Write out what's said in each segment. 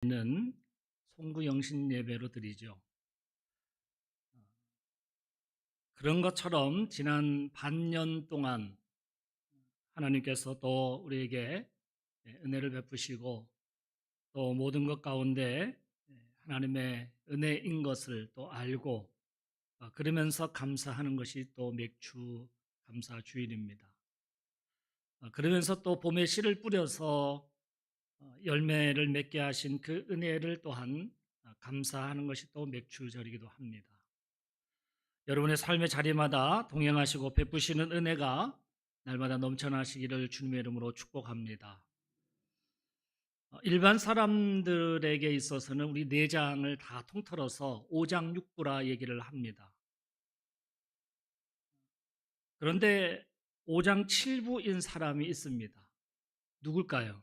는 송구영신 예배로 드리죠. 그런 것처럼 지난 반년 동안 하나님께서 또 우리에게 은혜를 베푸시고 또 모든 것 가운데 하나님의 은혜인 것을 또 알고 그러면서 감사하는 것이 또 맥주 감사 주일입니다. 그러면서 또 봄에 씨를 뿌려서 열매를 맺게 하신 그 은혜를 또한 감사하는 것이 또 맥주절이기도 합니다. 여러분의 삶의 자리마다 동행하시고 베푸시는 은혜가 날마다 넘쳐나시기를 주님의 이름으로 축복합니다. 일반 사람들에게 있어서는 우리 내장을 다 통틀어서 오장육부라 얘기를 합니다. 그런데 오장칠부인 사람이 있습니다. 누굴까요?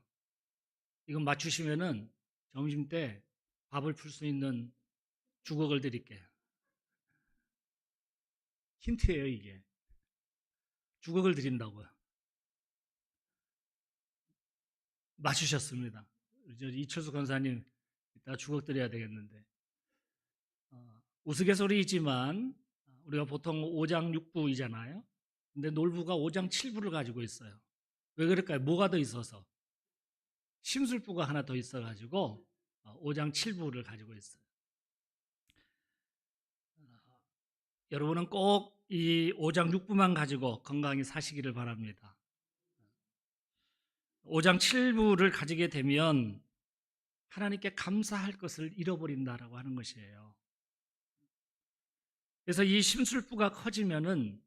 이건 맞추시면은 점심 때 밥을 풀 수 있는 주걱을 드릴게요. 힌트예요, 이게. 주걱을 드린다고요. 맞추셨습니다. 이철수 권사님, 이따 주걱 드려야 되겠는데. 우스갯소리이지만 우리가 보통 오장육부이잖아요. 근데 놀부가 오장칠부를 가지고 있어요. 왜 그럴까요? 뭐가 더 있어서? 심술부가 하나 더 있어가지고 오장칠부를 가지고 있어요. 여러분은 꼭 이 오장육부만 가지고 건강히 사시기를 바랍니다. 오장칠부를 가지게 되면 하나님께 감사할 것을 잃어버린다라고 하는 것이에요. 그래서 이 심술부가 커지면은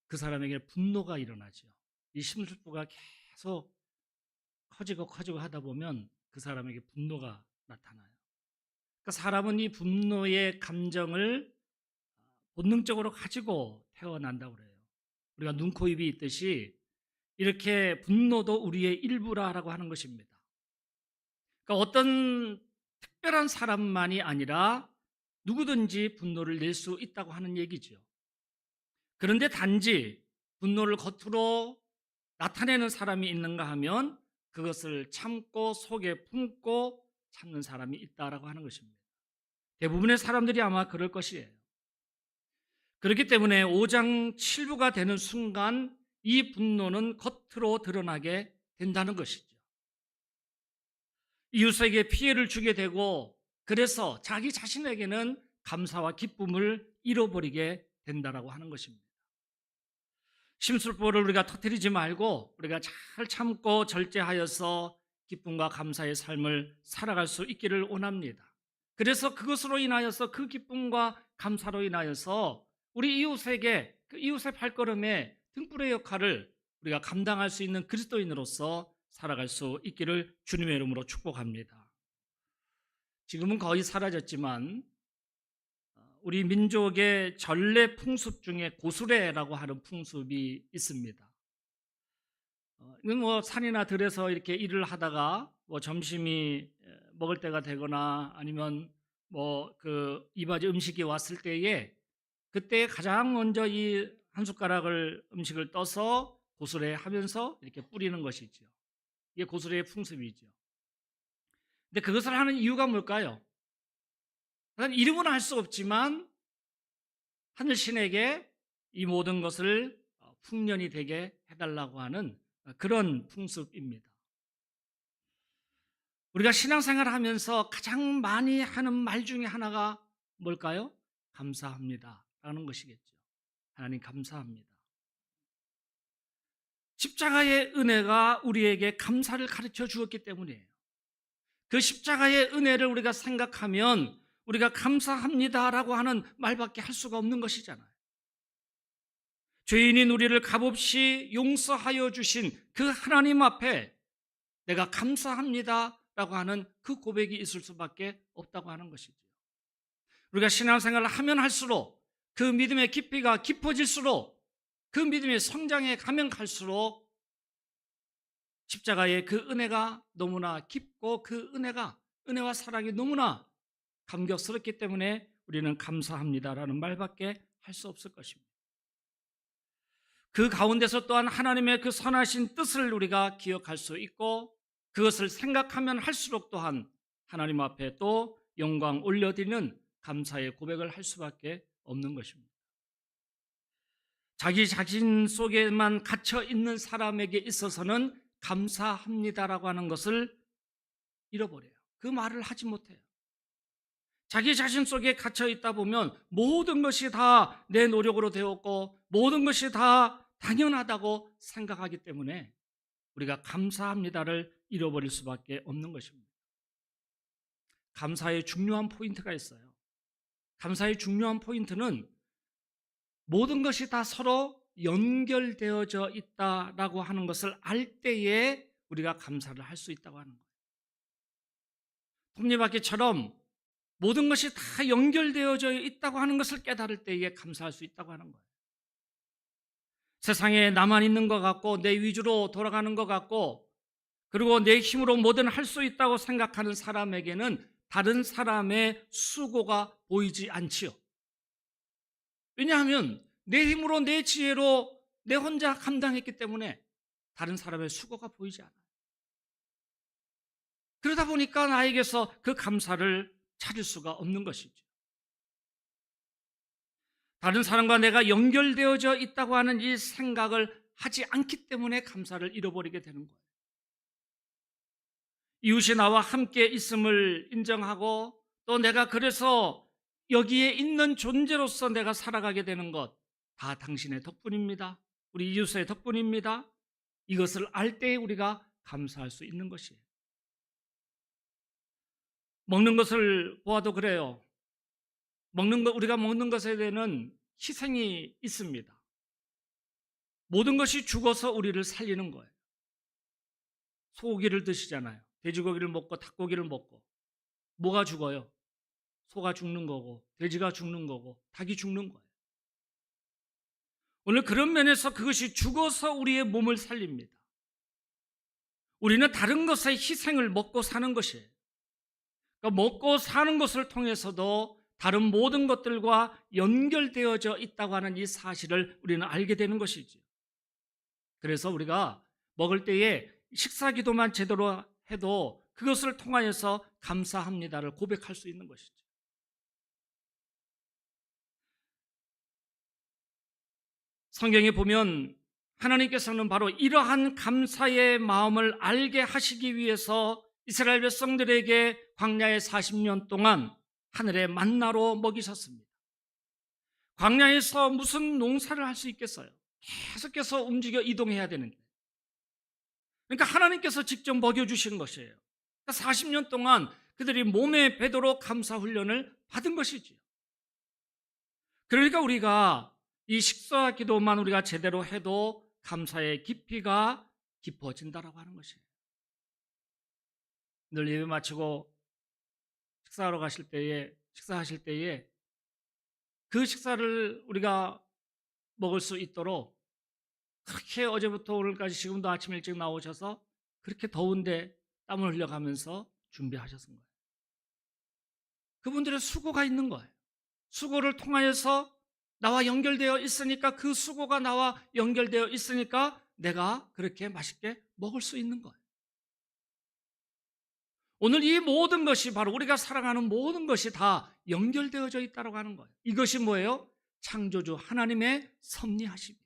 그 사람에게 분노가 일어나죠. 이 심술부가 계속 커지고 하다 보면 그 사람에게 분노가 나타나요. 그러니까 사람은 이 분노의 감정을 본능적으로 가지고 태어난다고 그래요. 우리가 눈, 코, 입이 있듯이 이렇게 분노도 우리의 일부라고 하는 것입니다. 그러니까 어떤 특별한 사람만이 아니라 누구든지 분노를 낼 수 있다고 하는 얘기죠. 그런데 단지 분노를 겉으로 나타내는 사람이 있는가 하면 그것을 참고 속에 품고 참는 사람이 있다라고 하는 것입니다. 대부분의 사람들이 아마 그럴 것이에요. 그렇기 때문에 5장 7부가 되는 순간 이 분노는 겉으로 드러나게 된다는 것이죠. 이웃에게 피해를 주게 되고 그래서 자기 자신에게는 감사와 기쁨을 잃어버리게 된다라고 하는 것입니다. 심술보를 우리가 터뜨리지 말고 우리가 잘 참고 절제하여서 기쁨과 감사의 삶을 살아갈 수 있기를 원합니다. 그래서 그것으로 인하여서 그 기쁨과 감사로 인하여서 우리 이웃에게 그 이웃의 발걸음에 등불의 역할을 우리가 감당할 수 있는 그리스도인으로서 살아갈 수 있기를 주님의 이름으로 축복합니다. 지금은 거의 사라졌지만 우리 민족의 전래 풍습 중에 고수레라고 하는 풍습이 있습니다. 이건 뭐 산이나 들에서 이렇게 일을 하다가 뭐 점심이 먹을 때가 되거나 아니면 뭐 그 이바지 음식이 왔을 때에 그때 가장 먼저 이 한 숟가락을 음식을 떠서 고수레 하면서 이렇게 뿌리는 것이죠. 이게 고수레의 풍습이죠. 근데 그것을 하는 이유가 뭘까요? 이름은 알 수 없지만 하늘신에게 이 모든 것을 풍년이 되게 해달라고 하는 그런 풍습입니다. 우리가 신앙생활을 하면서 가장 많이 하는 말 중에 하나가 뭘까요? 감사합니다 라는 것이겠죠. 하나님 감사합니다. 십자가의 은혜가 우리에게 감사를 가르쳐 주었기 때문이에요. 그 십자가의 은혜를 우리가 생각하면 우리가 감사합니다라고 하는 말밖에 할 수가 없는 것이잖아요. 죄인인 우리를 값없이 용서하여 주신 그 하나님 앞에 내가 감사합니다라고 하는 그 고백이 있을 수밖에 없다고 하는 것이죠. 우리가 신앙생활을 하면 할수록 그 믿음의 깊이가 깊어질수록 그 믿음의 성장에 가면 갈수록 십자가의 그 은혜가 너무나 깊고 그 은혜와 사랑이 너무나 감격스럽기 때문에 우리는 감사합니다라는 말밖에 할 수 없을 것입니다. 그 가운데서 또한 하나님의 그 선하신 뜻을 우리가 기억할 수 있고 그것을 생각하면 할수록 또한 하나님 앞에 또 영광 올려드리는 감사의 고백을 할 수밖에 없는 것입니다. 자기 자신 속에만 갇혀 있는 사람에게 있어서는 감사합니다라고 하는 것을 잃어버려요. 그 말을 하지 못해요. 자기 자신 속에 갇혀 있다 보면 모든 것이 다 내 노력으로 되었고 모든 것이 다 당연하다고 생각하기 때문에 우리가 감사합니다를 잃어버릴 수밖에 없는 것입니다. 감사의 중요한 포인트가 있어요. 감사의 중요한 포인트는 모든 것이 다 서로 연결되어져 있다라고 하는 것을 알 때에 우리가 감사를 할 수 있다고 하는 거예요. 톱니바퀴처럼 모든 것이 다 연결되어져 있다고 하는 것을 깨달을 때에 감사할 수 있다고 하는 거예요. 세상에 나만 있는 것 같고 내 위주로 돌아가는 것 같고 그리고 내 힘으로 뭐든 할 수 있다고 생각하는 사람에게는 다른 사람의 수고가 보이지 않지요. 왜냐하면 내 힘으로 내 지혜로 내 혼자 감당했기 때문에 다른 사람의 수고가 보이지 않아요. 그러다 보니까 나에게서 그 감사를 찾을 수가 없는 것이죠. 다른 사람과 내가 연결되어져 있다고 하는 이 생각을 하지 않기 때문에 감사를 잃어버리게 되는 거예요. 이웃이 나와 함께 있음을 인정하고 또 내가 그래서 여기에 있는 존재로서 내가 살아가게 되는 것 다 당신의 덕분입니다. 우리 이웃의 덕분입니다. 이것을 알 때 우리가 감사할 수 있는 것이에요. 먹는 것을 보아도 그래요. 우리가 먹는 것에 대한 희생이 있습니다. 모든 것이 죽어서 우리를 살리는 거예요. 소고기를 드시잖아요. 돼지고기를 먹고 닭고기를 먹고 뭐가 죽어요? 소가 죽는 거고 돼지가 죽는 거고 닭이 죽는 거예요. 오늘 그런 면에서 그것이 죽어서 우리의 몸을 살립니다. 우리는 다른 것의 희생을 먹고 사는 것이에요. 그러니까 먹고 사는 것을 통해서도 다른 모든 것들과 연결되어져 있다고 하는 이 사실을 우리는 알게 되는 것이죠. 그래서 우리가 먹을 때에 식사 기도만 제대로 해도 그것을 통하여서 감사합니다를 고백할 수 있는 것이죠. 성경에 보면 하나님께서는 바로 이러한 감사의 마음을 알게 하시기 위해서 이스라엘 백성들에게 광야의 40년 동안 하늘의 만나로 먹이셨습니다. 광야에서 무슨 농사를 할 수 있겠어요? 계속해서 움직여 이동해야 되는데. 그러니까 하나님께서 직접 먹여주신 것이에요. 40년 동안 그들이 몸에 배도록 감사 훈련을 받은 것이지요. 그러니까 우리가 이 식사 기도만 우리가 제대로 해도 감사의 깊이가 깊어진다라고 하는 것이에요. 늘 예배 마치고 식사하실 때에 그 식사를 우리가 먹을 수 있도록 그렇게 어제부터 오늘까지 지금도 아침 일찍 나오셔서 그렇게 더운데 땀을 흘려가면서 준비하셨은 거예요. 그분들의 수고가 있는 거예요. 수고를 통하여서 나와 연결되어 있으니까 그 수고가 나와 연결되어 있으니까 내가 그렇게 맛있게 먹을 수 있는 거예요. 오늘 이 모든 것이 바로 우리가 살아가는 모든 것이 다 연결되어져 있다고 하는 거예요. 이것이 뭐예요? 창조주 하나님의 섭리하심이에요.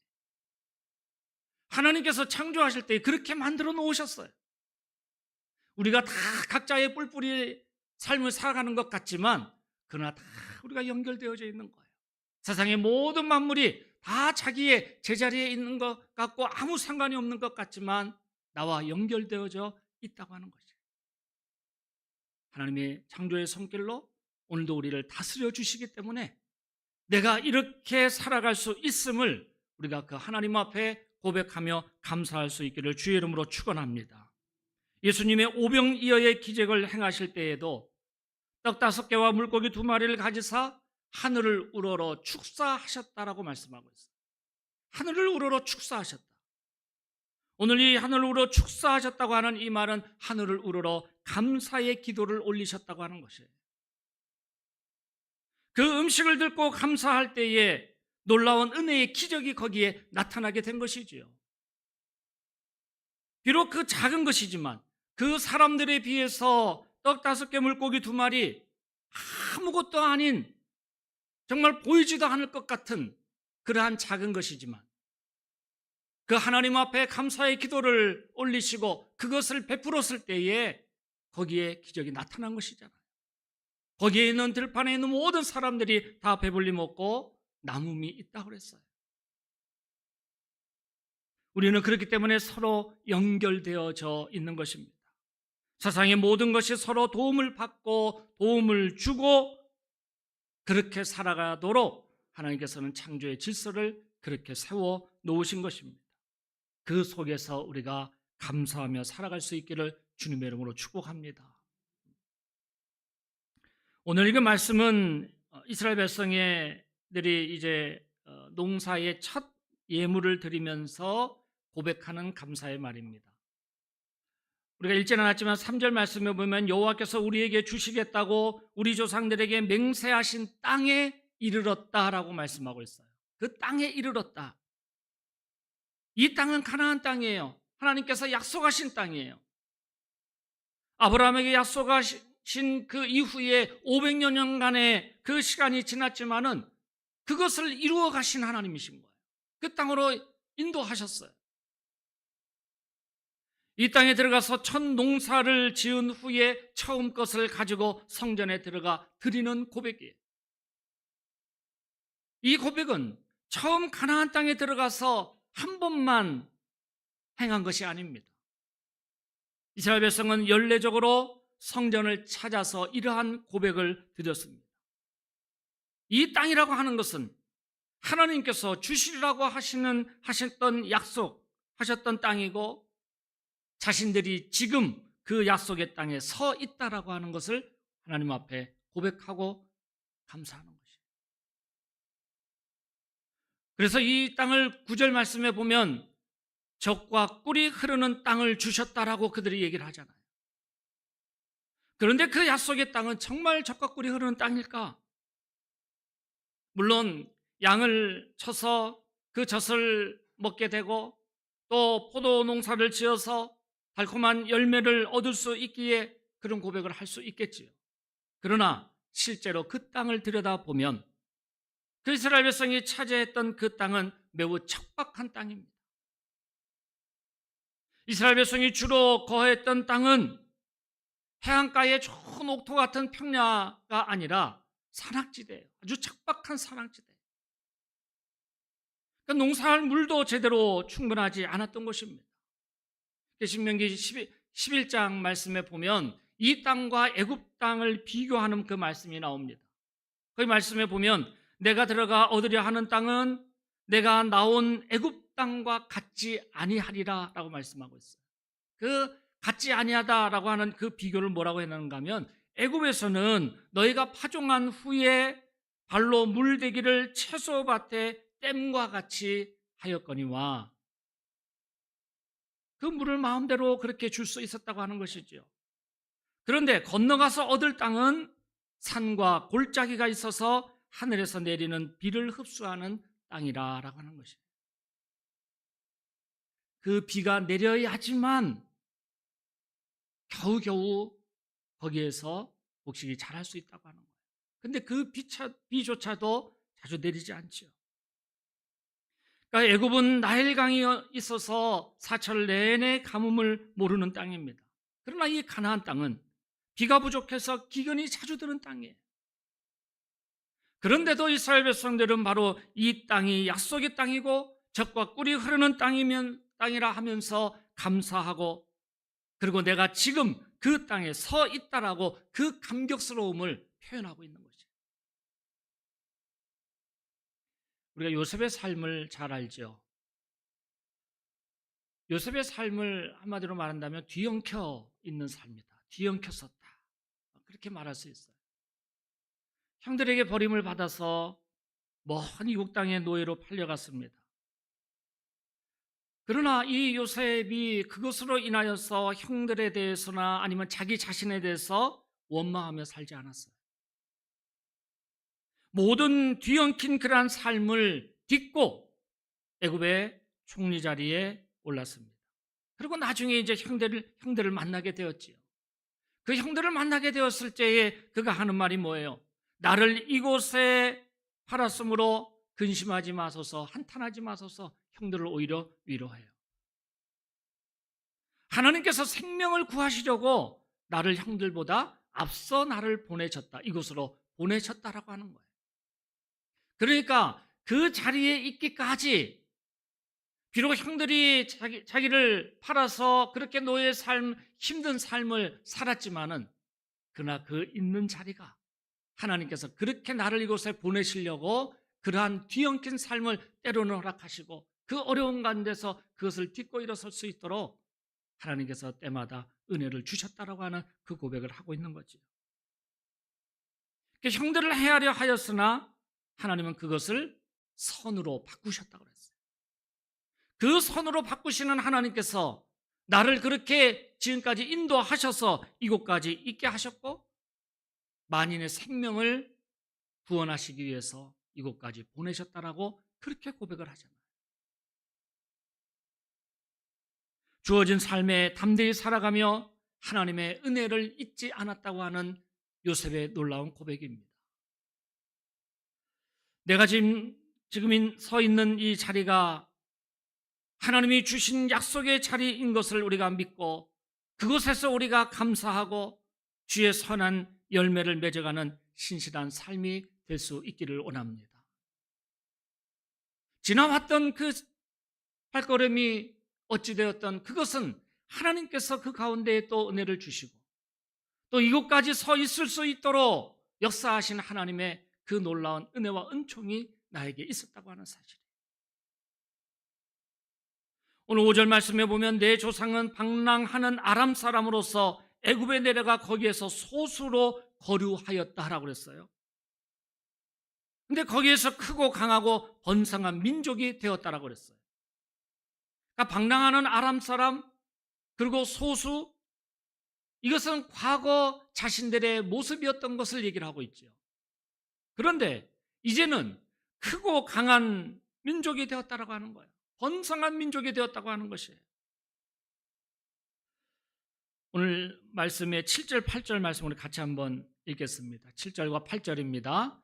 하나님께서 창조하실 때 그렇게 만들어 놓으셨어요. 우리가 다 각자의 뿔뿔이 삶을 살아가는 것 같지만 그러나 다 우리가 연결되어져 있는 거예요. 세상의 모든 만물이 다 자기의 제자리에 있는 것 같고 아무 상관이 없는 것 같지만 나와 연결되어져 있다고 하는 것이에요. 하나님의 창조의 손길로 오늘도 우리를 다스려 주시기 때문에 내가 이렇게 살아갈 수 있음을 우리가 그 하나님 앞에 고백하며 감사할 수 있기를 주의 이름으로 축원합니다. 예수님의 오병이어의 기적을 행하실 때에도 떡 5개와 물고기 2마리를 가지사 하늘을 우러러 축사하셨다라고 말씀하고 있어요. 하늘을 우러러 축사하셨다. 오늘 이 하늘을 우러러 축사하셨다고 하는 이 말은 하늘을 우러러 감사의 기도를 올리셨다고 하는 것이에요. 그 음식을 듣고 감사할 때에 놀라운 은혜의 기적이 거기에 나타나게 된 것이지요. 비록 그 작은 것이지만 그 사람들에 비해서 떡 5개, 물고기 2마리, 아무것도 아닌 정말 보이지도 않을 것 같은 그러한 작은 것이지만 그 하나님 앞에 감사의 기도를 올리시고 그것을 베풀었을 때에 거기에 기적이 나타난 것이잖아요. 거기에 있는 들판에 있는 모든 사람들이 다 배불리 먹고 남음이 있다고 그랬어요. 우리는 그렇기 때문에 서로 연결되어져 있는 것입니다. 세상의 모든 것이 서로 도움을 받고 도움을 주고 그렇게 살아가도록 하나님께서는 창조의 질서를 그렇게 세워 놓으신 것입니다. 그 속에서 우리가 감사하며 살아갈 수 있기를 주님의 이름으로 축복합니다. 오늘 읽은 말씀은 이스라엘 백성들이 이제 농사의 첫 예물을 드리면서 고백하는 감사의 말입니다. 우리가 읽지 않았지만 3절 말씀에 보면 여호와께서 우리에게 주시겠다고 우리 조상들에게 맹세하신 땅에 이르렀다라고 말씀하고 있어요. 그 땅에 이르렀다. 이 땅은 가나안 땅이에요. 하나님께서 약속하신 땅이에요. 아브라함에게 약속하신 그 이후에 500여 년간의 그 시간이 지났지만은 그것을 이루어 가신 하나님이신 거예요. 그 땅으로 인도하셨어요. 이 땅에 들어가서 첫 농사를 지은 후에 처음 것을 가지고 성전에 들어가 드리는 고백이에요. 이 고백은 처음 가나안 땅에 들어가서 한 번만 행한 것이 아닙니다. 이스라엘 백성은 연례적으로 성전을 찾아서 이러한 고백을 드렸습니다. 이 땅이라고 하는 것은 하나님께서 주시리라고 하셨던 약속하셨던 땅이고 자신들이 지금 그 약속의 땅에 서 있다라고 하는 것을 하나님 앞에 고백하고 감사하는 것이에요. 그래서 이 땅을 9절 말씀에 보면 젖과 꿀이 흐르는 땅을 주셨다라고 그들이 얘기를 하잖아요. 그런데 그 약속의 땅은 정말 젖과 꿀이 흐르는 땅일까? 물론 양을 쳐서 그 젖을 먹게 되고 또 포도 농사를 지어서 달콤한 열매를 얻을 수 있기에 그런 고백을 할 수 있겠지요. 그러나 실제로 그 땅을 들여다보면 그 이스라엘 백성이 차지했던 그 땅은 매우 척박한 땅입니다. 이스라엘 백성이 주로 거했던 땅은 해안가의 좋은 옥토 같은 평야가 아니라 산악지대예요. 아주 척박한 산악지대. 그러니까 농사할 물도 제대로 충분하지 않았던 것입니다. 신명기 11장 말씀에 보면 이 땅과 애굽 땅을 비교하는 그 말씀이 나옵니다. 그 말씀에 보면 내가 들어가 얻으려 하는 땅은 내가 나온 애굽 땅과 같지 아니하리라 라고 말씀하고 있어요. 그 같지 아니하다라고 하는 그 비교를 뭐라고 해놨는가 하면 애굽에서는 너희가 파종한 후에 발로 물대기를 채소밭에 댐과 같이 하였거니와 그 물을 마음대로 그렇게 줄 수 있었다고 하는 것이죠. 그런데 건너가서 얻을 땅은 산과 골짜기가 있어서 하늘에서 내리는 비를 흡수하는 땅이라고 하는 것이에요. 그 비가 내려야지만 겨우겨우 거기에서 곡식이 자랄 수 있다고 하는 거예요. 근데 그 비조차도 자주 내리지 않죠. 그러니까 애굽은 나일강이 있어서 사철 내내 가뭄을 모르는 땅입니다. 그러나 이 가나안 땅은 비가 부족해서 기근이 자주 드는 땅이에요. 그런데도 이스라엘 백성들은 바로 이 땅이 약속의 땅이고 젖과 꿀이 흐르는 땅이라 하면서 감사하고 그리고 내가 지금 그 땅에 서 있다라고 그 감격스러움을 표현하고 있는 거죠. 우리가 요셉의 삶을 잘 알죠. 요셉의 삶을 한마디로 말한다면 뒤엉켜 있는 삶이다. 뒤엉켜 섰다. 그렇게 말할 수 있어요. 형들에게 버림을 받아서 먼 이국 땅의 노예로 팔려갔습니다. 그러나 이 요셉이 그것으로 인하여서 형들에 대해서나 아니면 자기 자신에 대해서 원망하며 살지 않았어요. 모든 뒤엉킨 그러한 삶을 딛고 애굽의 총리 자리에 올랐습니다. 그리고 나중에 이제 형들을 만나게 되었지요. 그 형들을 만나게 되었을 때에 그가 하는 말이 뭐예요? 나를 이곳에 팔았으므로 근심하지 마소서, 한탄하지 마소서. 형들을 오히려 위로해요. 하나님께서 생명을 구하시려고 나를 형들보다 앞서 나를 보내셨다. 이곳으로 보내셨다라고 하는 거예요. 그러니까 그 자리에 있기까지 비록 형들이 자기를 팔아서 그렇게 노예의 삶, 힘든 삶을 살았지만은 그러나 그 있는 자리가 하나님께서 그렇게 나를 이곳에 보내시려고 그러한 뒤엉킨 삶을 때로는 허락하시고 그 어려운 가운데서 그것을 딛고 일어설 수 있도록 하나님께서 때마다 은혜를 주셨다라고 하는 그 고백을 하고 있는 거죠. 형들을 해하려 하였으나 하나님은 그것을 선으로 바꾸셨다고 그랬어요. 그 선으로 바꾸시는 하나님께서 나를 그렇게 지금까지 인도하셔서 이곳까지 있게 하셨고 만인의 생명을 구원하시기 위해서 이곳까지 보내셨다라고 그렇게 고백을 하잖아요. 주어진 삶에 담대히 살아가며 하나님의 은혜를 잊지 않았다고 하는 요셉의 놀라운 고백입니다. 내가 지금 서 있는 이 자리가 하나님이 주신 약속의 자리인 것을 우리가 믿고 그곳에서 우리가 감사하고 주의 선한 열매를 맺어가는 신실한 삶이 될 수 있기를 원합니다. 지나왔던 그 발걸음이 어찌되었던 그것은 하나님께서 그 가운데에 또 은혜를 주시고 또 이곳까지 서 있을 수 있도록 역사하신 하나님의 그 놀라운 은혜와 은총이 나에게 있었다고 하는 사실이에요. 오늘 5절 말씀에 보면 내 조상은 방랑하는 아람 사람으로서 애굽에 내려가 거기에서 소수로 거류하였다라고 그랬어요. 근데 거기에서 크고 강하고 번성한 민족이 되었다라고 그랬어요. 그러니까 방랑하는 아람 사람 그리고 소수, 이것은 과거 자신들의 모습이었던 것을 얘기를 하고 있죠. 그런데 이제는 크고 강한 민족이 되었다라고 하는 거예요. 번성한 민족이 되었다고 하는 것이에요. 오늘 말씀의 7절, 8절 말씀을 같이 한번 읽겠습니다. 7절과 8절입니다.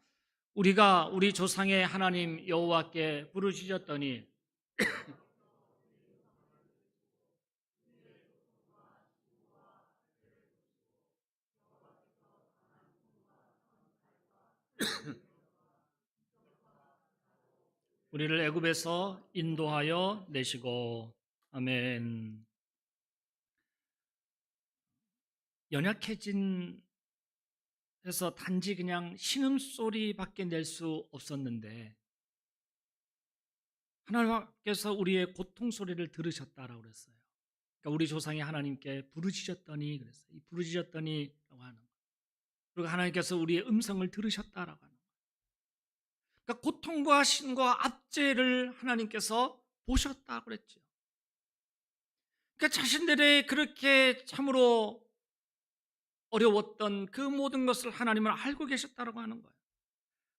우리가 우리 조상의 하나님 여호와께 부르짖었더니 우리를 애굽에서 인도하여 내시고. 아멘. 연약해진 해서 단지 그냥 신음소리밖에 낼 수 없었는데 하나님께서 우리의 고통 소리를 들으셨다라고 그랬어요. 그러니까 우리 조상이 하나님께 부르짖었더니 그랬어요. 이 부르짖었더니라고 하는 거예요. 그리고 하나님께서 우리의 음성을 들으셨다라고 하는 거예요. 그러니까 고통과 신과 압제를 하나님께서 보셨다고 그랬죠. 그러니까 자신들의 그렇게 참으로 어려웠던 그 모든 것을 하나님은 알고 계셨다고 하는 거예요.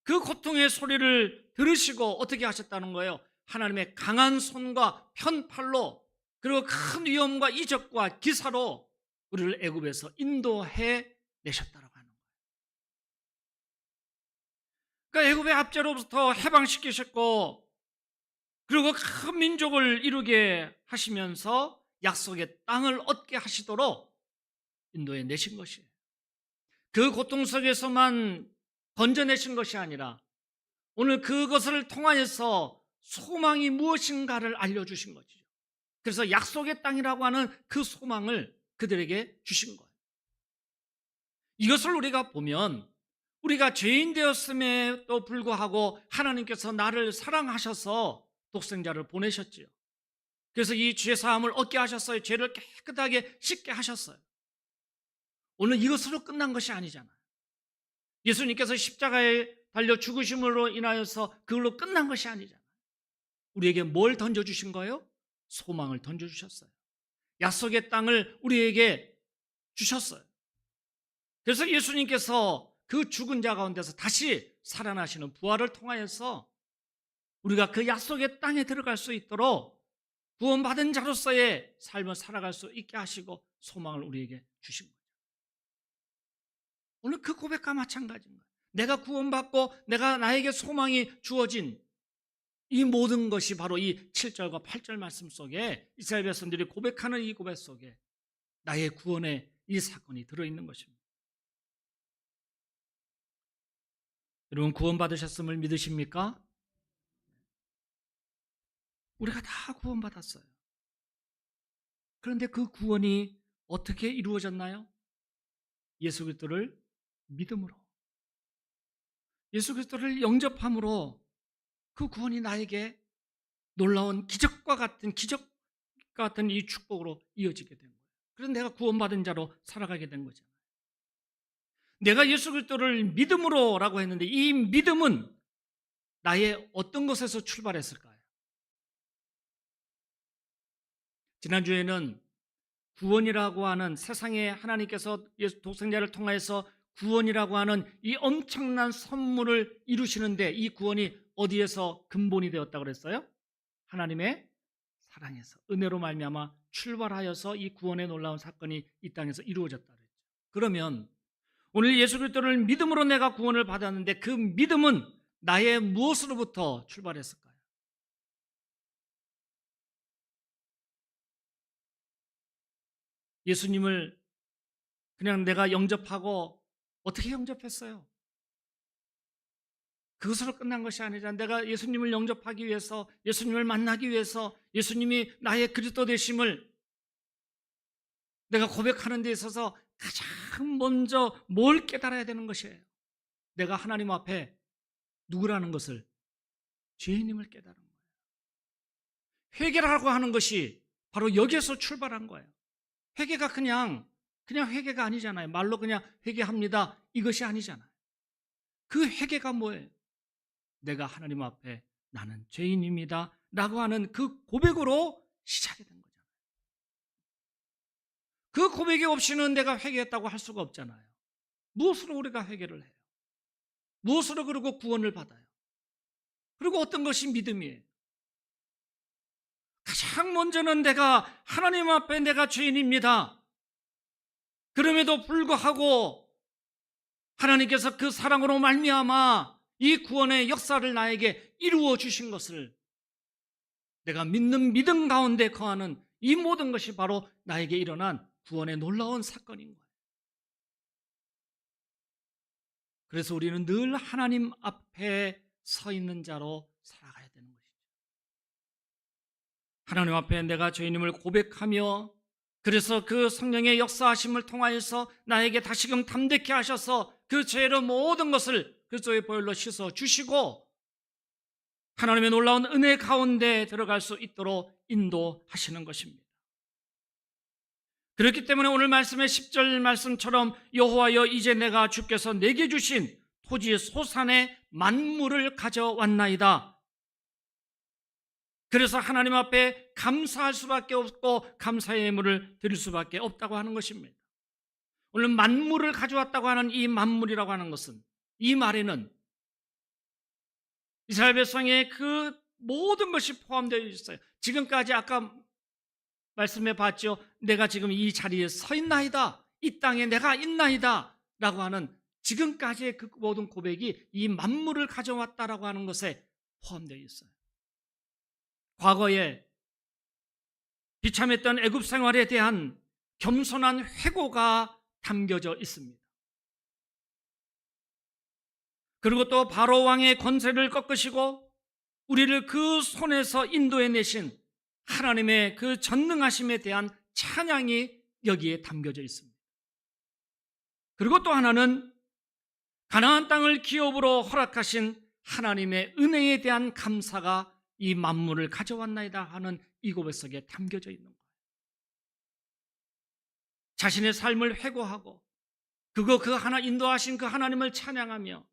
그 고통의 소리를 들으시고 어떻게 하셨다는 거예요? 하나님의 강한 손과 편팔로 그리고 큰 위험과 이적과 기사로 우리를 애굽에서 인도해 내셨다고 하는 거예요. 그러니까 애굽의 압제로부터 해방시키셨고 그리고 큰 민족을 이루게 하시면서 약속의 땅을 얻게 하시도록 인도해 내신 것이에요. 그 고통 속에서만 건져내신 것이 아니라 오늘 그것을 통하여서 소망이 무엇인가를 알려주신 거죠. 그래서 약속의 땅이라고 하는 그 소망을 그들에게 주신 거예요. 이것을 우리가 보면 우리가 죄인 되었음에도 불구하고 하나님께서 나를 사랑하셔서 독생자를 보내셨지요. 그래서 이 죄사함을 얻게 하셨어요. 죄를 깨끗하게 씻게 하셨어요. 오늘 이것으로 끝난 것이 아니잖아요. 예수님께서 십자가에 달려 죽으심으로 인하여서 그걸로 끝난 것이 아니잖아요. 우리에게 뭘 던져주신 거예요? 소망을 던져주셨어요. 약속의 땅을 우리에게 주셨어요. 그래서 예수님께서 그 죽은 자 가운데서 다시 살아나시는 부활을 통하여서 우리가 그 약속의 땅에 들어갈 수 있도록 구원받은 자로서의 삶을 살아갈 수 있게 하시고 소망을 우리에게 주신 거예요. 오늘 그 고백과 마찬가지인 거예요. 내가 구원받고 내가 나에게 소망이 주어진 이 모든 것이 바로 이 7절과 8절 말씀 속에 이스라엘 백성들이 고백하는 이 고백 속에 나의 구원의 이 사건이 들어있는 것입니다. 여러분, 구원받으셨음을 믿으십니까? 우리가 다 구원받았어요. 그런데 그 구원이 어떻게 이루어졌나요? 예수 그리스도를 믿음으로, 예수 그리스도를 영접함으로 그 구원이 나에게 놀라운 기적 같은 이 축복으로 이어지게 된 거예요. 그래서 내가 구원받은 자로 살아가게 된 거잖아요. 내가 예수 그리스도를 믿음으로라고 했는데 이 믿음은 나의 어떤 것에서 출발했을까요? 지난주에는 구원이라고 하는 세상에 하나님께서 예수 독생자를 통하여서 구원이라고 하는 이 엄청난 선물을 이루시는데 이 구원이 어디에서 근본이 되었다고 그랬어요? 하나님의 사랑에서, 은혜로 말미암아 출발하여서 이 구원의 놀라운 사건이 이 땅에서 이루어졌다 그랬죠. 그러면 오늘 예수 그리스도를 믿음으로 내가 구원을 받았는데 그 믿음은 나의 무엇으로부터 출발했을까요? 예수님을 그냥 내가 영접하고 어떻게 영접했어요? 그것으로 끝난 것이 아니라 내가 예수님을 영접하기 위해서, 예수님을 만나기 위해서, 예수님이 나의 그리스도 되심을 내가 고백하는 데 있어서 가장 먼저 뭘 깨달아야 되는 것이에요? 내가 하나님 앞에 누구라는 것을, 죄인임을 깨달은 거예요. 회개라고 하는 것이 바로 여기에서 출발한 거예요. 회개가 그냥 회개가 아니잖아요. 말로 그냥 회개합니다, 이것이 아니잖아요. 그 회개가 뭐예요? 내가 하나님 앞에 나는 죄인입니다 라고 하는 그 고백으로 시작이 된 거잖아요. 그 고백이 없이는 내가 회개했다고 할 수가 없잖아요. 무엇으로 우리가 회개를 해요? 무엇으로 그리고 구원을 받아요? 그리고 어떤 것이 믿음이에요? 가장 먼저는 내가 하나님 앞에 내가 죄인입니다. 그럼에도 불구하고 하나님께서 그 사랑으로 말미암아 이 구원의 역사를 나에게 이루어 주신 것을 내가 믿는 믿음 가운데 거하는 이 모든 것이 바로 나에게 일어난 구원의 놀라운 사건인 거예요. 그래서 우리는 늘 하나님 앞에 서 있는 자로 살아가야 되는 것이죠. 하나님 앞에 내가 죄인임을 고백하며 그래서 그 성령의 역사하심을 통하여서 나에게 다시금 담대케 하셔서 그 죄의 모든 것을 그리스도의 보혈로 씻어 주시고 하나님의 놀라운 은혜 가운데 들어갈 수 있도록 인도하시는 것입니다. 그렇기 때문에 오늘 말씀의 10절 말씀처럼 여호와여 이제 내가 주께서 내게 주신 토지 소산의 만물을 가져왔나이다. 그래서 하나님 앞에 감사할 수밖에 없고 감사의 예물을 드릴 수밖에 없다고 하는 것입니다. 오늘 만물을 가져왔다고 하는 이 만물이라고 하는 것은 이 말에는 이스라엘 백성의 그 모든 것이 포함되어 있어요. 지금까지 아까 말씀해 봤죠. 내가 지금 이 자리에 서 있나이다, 이 땅에 내가 있나이다 라고 하는 지금까지의 그 모든 고백이 이 만물을 가져왔다라고 하는 것에 포함되어 있어요. 과거에 비참했던 애굽 생활에 대한 겸손한 회고가 담겨져 있습니다. 그리고 또 바로 왕의 권세를 꺾으시고 우리를 그 손에서 인도해 내신 하나님의 그 전능하심에 대한 찬양이 여기에 담겨져 있습니다. 그리고 또 하나는 가나안 땅을 기업으로 허락하신 하나님의 은혜에 대한 감사가 이 만물을 가져왔나이다 하는 이 고백 속에 담겨져 있는 거예요. 자신의 삶을 회고하고 그 하나 인도하신 그 하나님을 찬양하며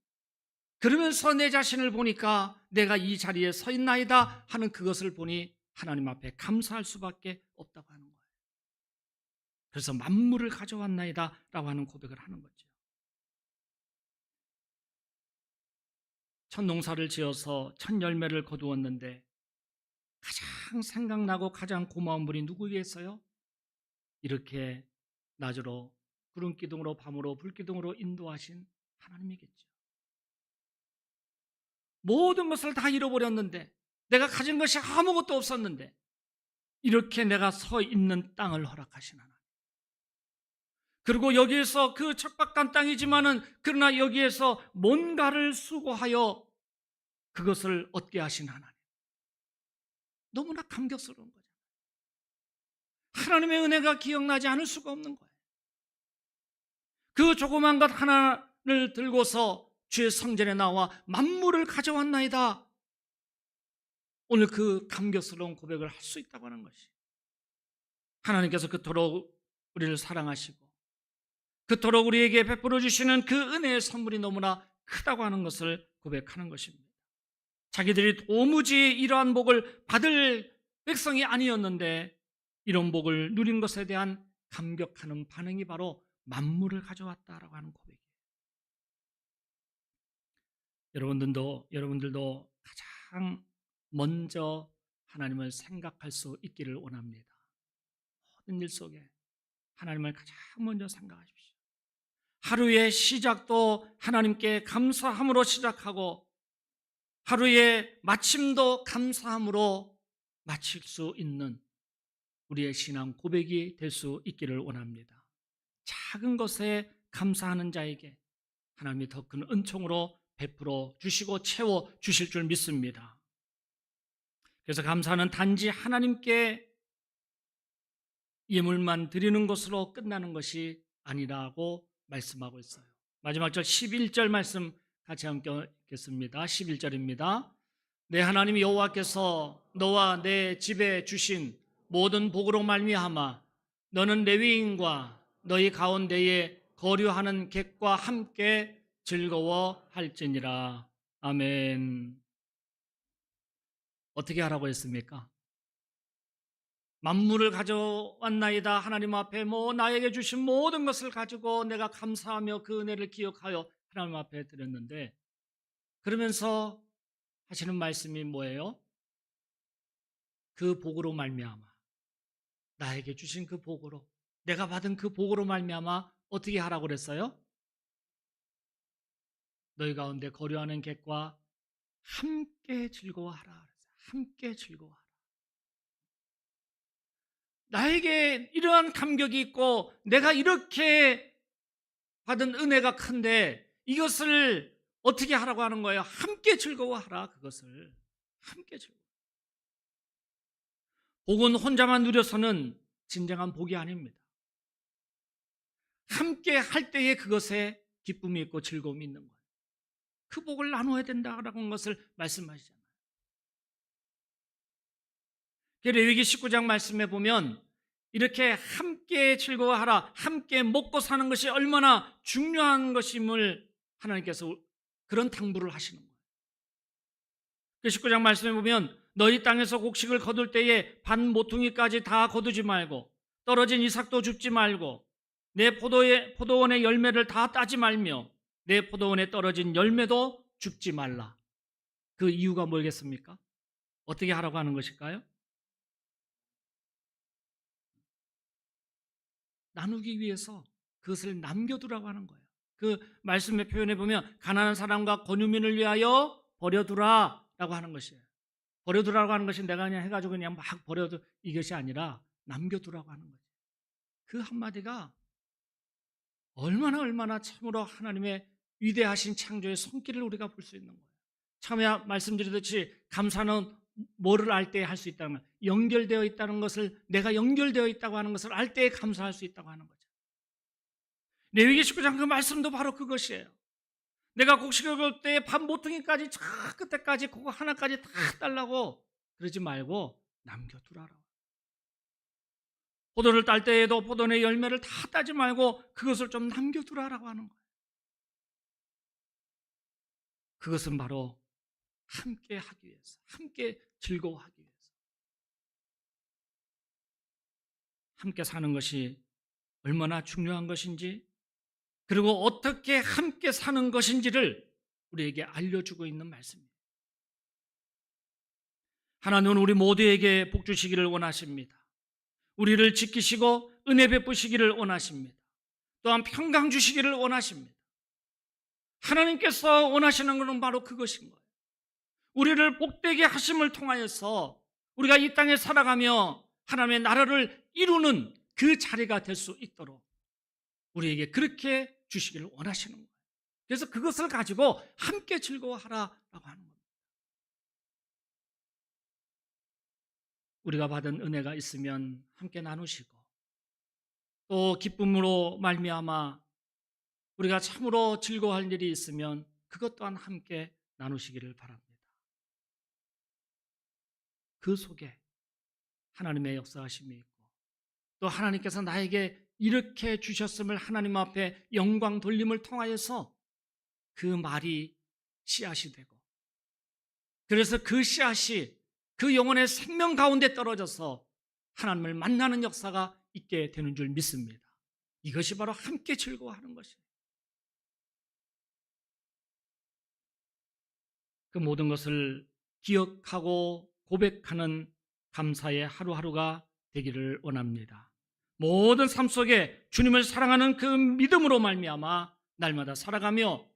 그러면서 내 자신을 보니까 내가 이 자리에 서 있나이다 하는 그것을 보니 하나님 앞에 감사할 수밖에 없다고 하는 거예요. 그래서 만물을 가져왔나이다 라고 하는 고백을 하는 거죠. 첫 농사를 지어서 첫 열매를 거두었는데 가장 생각나고 가장 고마운 분이 누구겠어요? 이렇게 낮으로 구름 기둥으로 밤으로 불 기둥으로 인도하신 하나님이겠죠. 모든 것을 다 잃어버렸는데, 내가 가진 것이 아무것도 없었는데 이렇게 내가 서 있는 땅을 허락하신 하나님. 그리고 여기에서 그 척박한 땅이지만은 그러나 여기에서 뭔가를 수고하여 그것을 얻게 하신 하나님. 너무나 감격스러운 거죠. 하나님의 은혜가 기억나지 않을 수가 없는 거예요. 그 조그만 것 하나를 들고서 주의 성전에 나와 만물을 가져왔나이다. 오늘 그 감격스러운 고백을 할 수 있다고 하는 것이, 하나님께서 그토록 우리를 사랑하시고 그토록 우리에게 베풀어 주시는 그 은혜의 선물이 너무나 크다고 하는 것을 고백하는 것입니다. 자기들이 도무지 이러한 복을 받을 백성이 아니었는데 이런 복을 누린 것에 대한 감격하는 반응이 바로 만물을 가져왔다라고 하는 고백이에요. 여러분들도 가장 먼저 하나님을 생각할 수 있기를 원합니다. 모든 일 속에 하나님을 가장 먼저 생각하십시오. 하루의 시작도 하나님께 감사함으로 시작하고 하루의 마침도 감사함으로 마칠 수 있는 우리의 신앙 고백이 될 수 있기를 원합니다. 작은 것에 감사하는 자에게 하나님이 더 큰 은총으로 베풀어 주시고 채워 주실 줄 믿습니다. 그래서 감사는 단지 하나님께 예물만 드리는 것으로 끝나는 것이 아니라고 말씀하고 있어요. 마지막 절 11절 말씀 같이 함께 읽겠습니다. 11절입니다. 내 하나님 여호와께서 너와 내 집에 주신 모든 복으로 말미암아 너는 레위인과 너희 가운데에 거류하는 객과 함께 즐거워할지니라. 아멘. 어떻게 하라고 했습니까? 만물을 가져왔나이다. 하나님 앞에 나에게 주신 모든 것을 가지고 내가 감사하며 그 은혜를 기억하여 하나님 앞에 드렸는데, 그러면서 하시는 말씀이 뭐예요? 그 복으로 말미암아, 나에게 주신 그 복으로, 내가 받은 그 복으로 말미암아 어떻게 하라고 그랬어요? 너희 가운데 거류하는 객과 함께 즐거워하라. 함께 즐거워하라. 나에게 이러한 감격이 있고 내가 이렇게 받은 은혜가 큰데 이것을 어떻게 하라고 하는 거예요? 함께 즐거워하라. 그것을 함께 즐거워. 복은 혼자만 누려서는 진정한 복이 아닙니다. 함께 할 때에 그것에 기쁨이 있고 즐거움이 있는 거예요. 그 복을 나눠야 된다는 것을 말씀하시잖아요. 레위기 19장 말씀에 보면 이렇게 함께 즐거워하라, 함께 먹고 사는 것이 얼마나 중요한 것임을 하나님께서 그런 당부를 하시는 거예요. 그 19장 말씀에 보면 너희 땅에서 곡식을 거둘 때에 반 모퉁이까지 다 거두지 말고 떨어진 이삭도 줍지 말고 내 포도원의 열매를 다 따지 말며 내 포도원에 떨어진 열매도 줍지 말라. 그 이유가 뭐겠습니까? 어떻게 하라고 하는 것일까요? 나누기 위해서 그것을 남겨두라고 하는 거예요. 그 말씀의 표현에 보면 가난한 사람과 권유민을 위하여 버려두라라고 하는 것이에요. 버려두라고 하는 것이 내가 그냥 해가지고 그냥 막 버려두 이것이 아니라 남겨두라고 하는 거죠. 그 한마디가 얼마나 참으로 하나님의 위대하신 창조의 손길을 우리가 볼 수 있는 거예요. 처음에 말씀드렸듯이 감사는 뭐를 알 때 할 수 있다는 거예요. 연결되어 있다는 것을, 내가 연결되어 있다고 하는 것을 알 때 감사할 수 있다고 하는 거죠. 레위기 19장 그 말씀도 바로 그것이에요. 내가 곡식을 거둘 때 반 모퉁이까지 저 끝에까지 그거 하나까지 다 달라고 그러지 말고 남겨두라라. 포도를 딸 때에도 포도의 열매를 다 따지 말고 그것을 좀 남겨두라라고 하는 거예요. 그것은 바로 함께 하기 위해서, 함께 즐거워하기 위해서, 함께 사는 것이 얼마나 중요한 것인지, 그리고 어떻게 함께 사는 것인지를 우리에게 알려주고 있는 말씀입니다. 하나님은 우리 모두에게 복 주시기를 원하십니다. 우리를 지키시고 은혜 베푸시기를 원하십니다. 또한 평강 주시기를 원하십니다. 하나님께서 원하시는 것은 바로 그것인 거예요. 우리를 복되게 하심을 통하여서 우리가 이 땅에 살아가며 하나님의 나라를 이루는 그 자리가 될 수 있도록 우리에게 그렇게 주시기를 원하시는 거예요. 그래서 그것을 가지고 함께 즐거워하라라고 하는 겁니다. 우리가 받은 은혜가 있으면 함께 나누시고, 또 기쁨으로 말미암아 우리가 참으로 즐거워할 일이 있으면 그것 또한 함께 나누시기를 바랍니다. 그 속에 하나님의 역사하심이 있고, 또 하나님께서 나에게 이렇게 주셨음을 하나님 앞에 영광 돌림을 통하여서 그 말이 씨앗이 되고, 그래서 그 씨앗이 그 영혼의 생명 가운데 떨어져서 하나님을 만나는 역사가 있게 되는 줄 믿습니다. 이것이 바로 함께 즐거워하는 것이에요. 그 모든 것을 기억하고 고백하는 감사의 하루하루가 되기를 원합니다. 모든 삶 속에 주님을 사랑하는 그 믿음으로 말미암아 날마다 살아가며,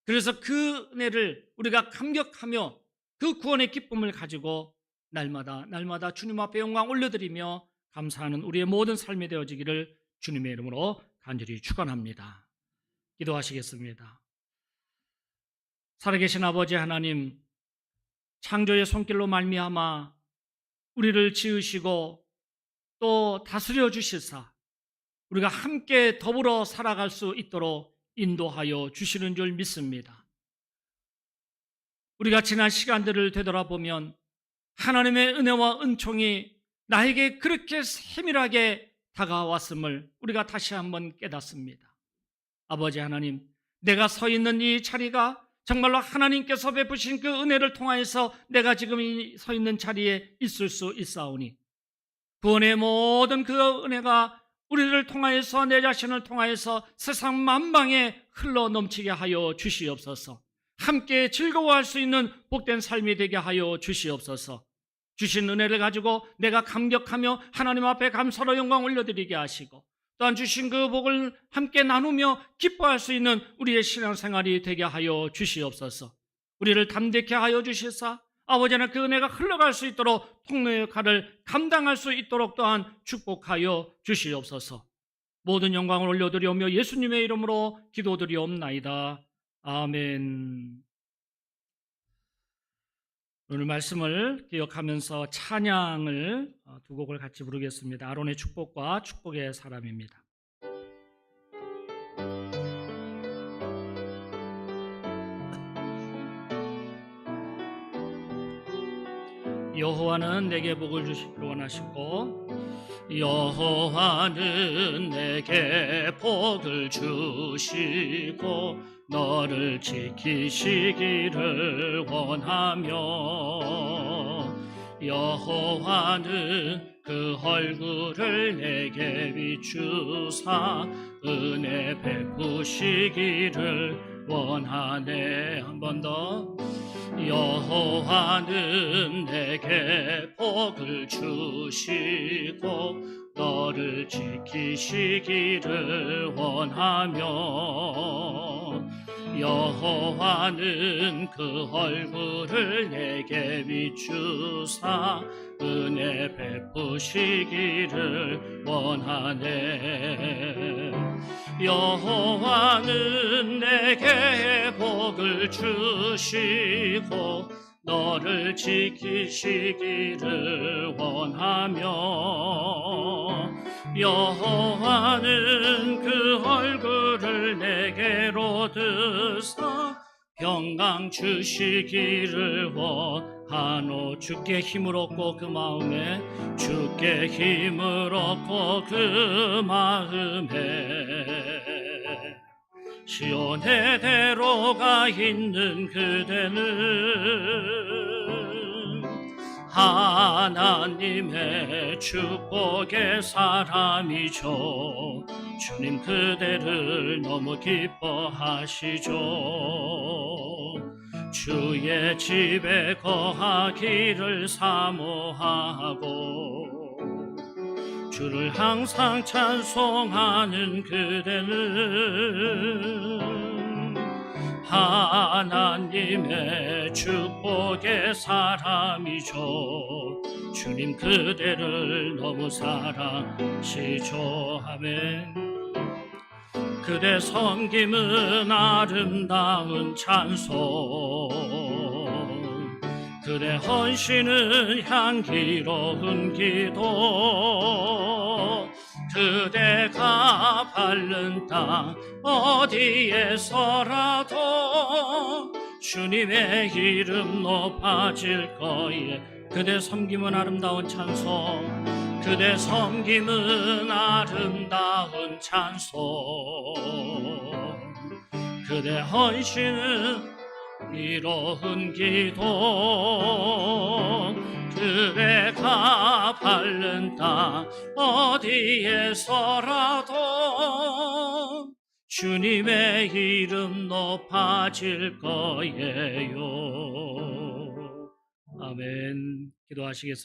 그래서 그 은혜를 우리가 감격하며 그 구원의 기쁨을 가지고 날마다 주님 앞에 영광 올려드리며 감사하는 우리의 모든 삶이 되어지기를 주님의 이름으로 간절히 축원합니다. 기도하시겠습니다. 살아계신 아버지 하나님, 창조의 손길로 말미암아 우리를 지으시고 또 다스려 주시사 우리가 함께 더불어 살아갈 수 있도록 인도하여 주시는 줄 믿습니다. 우리가 지난 시간들을 되돌아보면 하나님의 은혜와 은총이 나에게 그렇게 세밀하게 다가왔음을 우리가 다시 한번 깨닫습니다. 아버지 하나님, 내가 서 있는 이 자리가 정말로 하나님께서 베푸신 그 은혜를 통하여서 내가 지금 서 있는 자리에 있을 수 있사오니, 구원의 모든 그 은혜가 우리를 통하여서, 내 자신을 통하여서 세상 만방에 흘러 넘치게 하여 주시옵소서. 함께 즐거워할 수 있는 복된 삶이 되게 하여 주시옵소서. 주신 은혜를 가지고 내가 감격하며 하나님 앞에 감사로 영광 올려드리게 하시고, 또한 주신 그 복을 함께 나누며 기뻐할 수 있는 우리의 신앙생활이 되게 하여 주시옵소서. 우리를 담대케 하여 주시사 아버지는 그 은혜가 흘러갈 수 있도록 통로의 역할을 감당할 수 있도록 또한 축복하여 주시옵소서. 모든 영광을 올려드리오며 예수님의 이름으로 기도드리옵나이다. 아멘. 오늘 말씀을 기억하면서 찬양을 두 곡을 같이 부르겠습니다. 아론의 축복과 축복의 사람입니다. 여호와는 내게 복을 주시기를 원하시고, 여호와는 내게 복을 주시고 너를 지키시기를 원하며, 여호와는 그 얼굴을 내게 비추사 은혜 베푸시기를 원하네. 한 번 더. 여호와는 내게 복을 주시고 너를 지키시기를 원하며, 여호와는 그 얼굴을 내게 비추사 은혜 베푸시기를 원하네. 여호와는 내게 복을 주시고 너를 지키시기를 원하며, 여호와는 그 얼굴을 내게로 드사 평강 주시기를 원하노. 주께 힘을 얻고 그 마음에, 주께 힘을 얻고 그 마음에, 시온의 대로가 있는 그대는 하나님의 축복의 사람이죠. 주님 그대를 너무 기뻐하시죠. 주의 집에 거하기를 사모하고 주를 항상 찬송하는 그대는 하나님의 축복의 사람이죠. 주님 그대를 너무 사랑하시죠. 아멘. 그대 섬김은 아름다운 찬송, 그대 헌신은 향기로운 기도. 그대가 밟는 땅 어디에서라도 주님의 이름 높아질 거에. 그대 섬김은 아름다운 찬송, 그대 섬김은 아름다운 찬송, 그대 헌신은 이로운 기도. 그대가 밟는 땅 어디에서라도 주님의 이름 높아질 거예요. 아멘. 기도하시겠습니다.